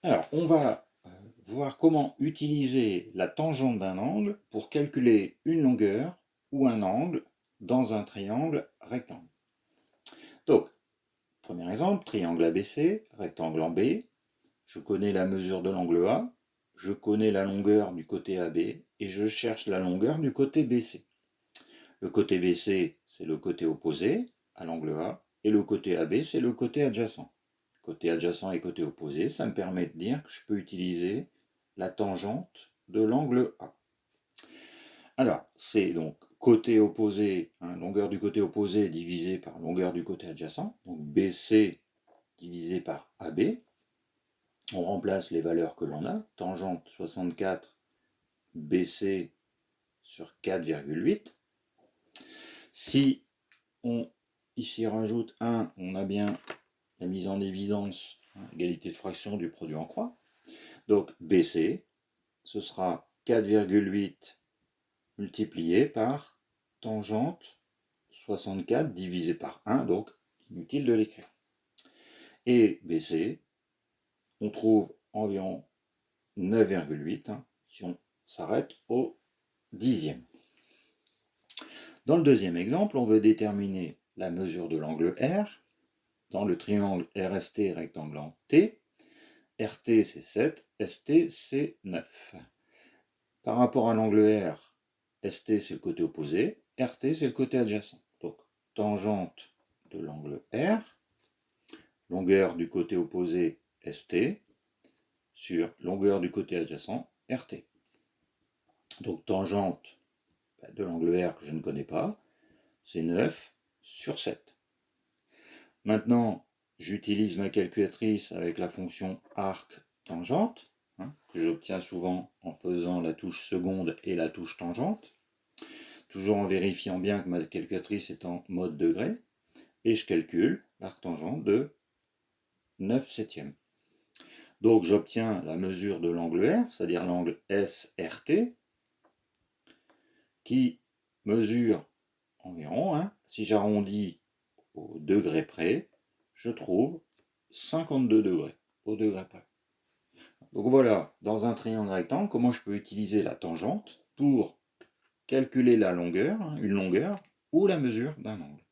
Alors, on va voir comment utiliser la tangente d'un angle pour calculer une longueur ou un angle dans un triangle rectangle. Donc, premier exemple, triangle ABC, rectangle en B. Je connais la mesure de l'angle A, je connais la longueur du côté AB et je cherche la longueur du côté BC. Le côté BC, c'est le côté opposé à l'angle A, et le côté AB, c'est le côté adjacent. Côté adjacent et côté opposé, ça me permet de dire que je peux utiliser la tangente de l'angle A. Alors, c'est donc côté opposé, longueur du côté opposé divisé par longueur du côté adjacent, donc BC divisé par AB. On remplace les valeurs que l'on a, tangente 64 BC sur 4,8. Si on ici rajoute 1, on a bien la mise en évidence, égalité de fraction du produit en croix. Donc BC, ce sera 4,8 multiplié par tangente 64 divisé par 1, donc inutile de l'écrire. Et BC, on trouve environ 9,8 si on s'arrête au dixième. Dans le deuxième exemple, on veut déterminer la mesure de l'angle R dans le triangle RST rectangle en T. RT c'est 7, ST c'est 9. Par rapport à l'angle R, ST c'est le côté opposé, RT c'est le côté adjacent. Donc tangente de l'angle R, longueur du côté opposé ST, sur longueur du côté adjacent RT. Donc tangente de l'angle R que je ne connais pas, c'est 9 sur 7. Maintenant, j'utilise ma calculatrice avec la fonction arc-tangente, que j'obtiens souvent en faisant la touche seconde et la touche tangente, toujours en vérifiant bien que ma calculatrice est en mode degré, et je calcule l'arc-tangente de 9 septièmes. Donc j'obtiens la mesure de l'angle R, c'est-à-dire l'angle SRT, qui mesure environ, si j'arrondis au degré près, je trouve 52 degrés au degré près. Donc voilà, dans un triangle rectangle, comment je peux utiliser la tangente pour calculer la longueur, une longueur, ou la mesure d'un angle.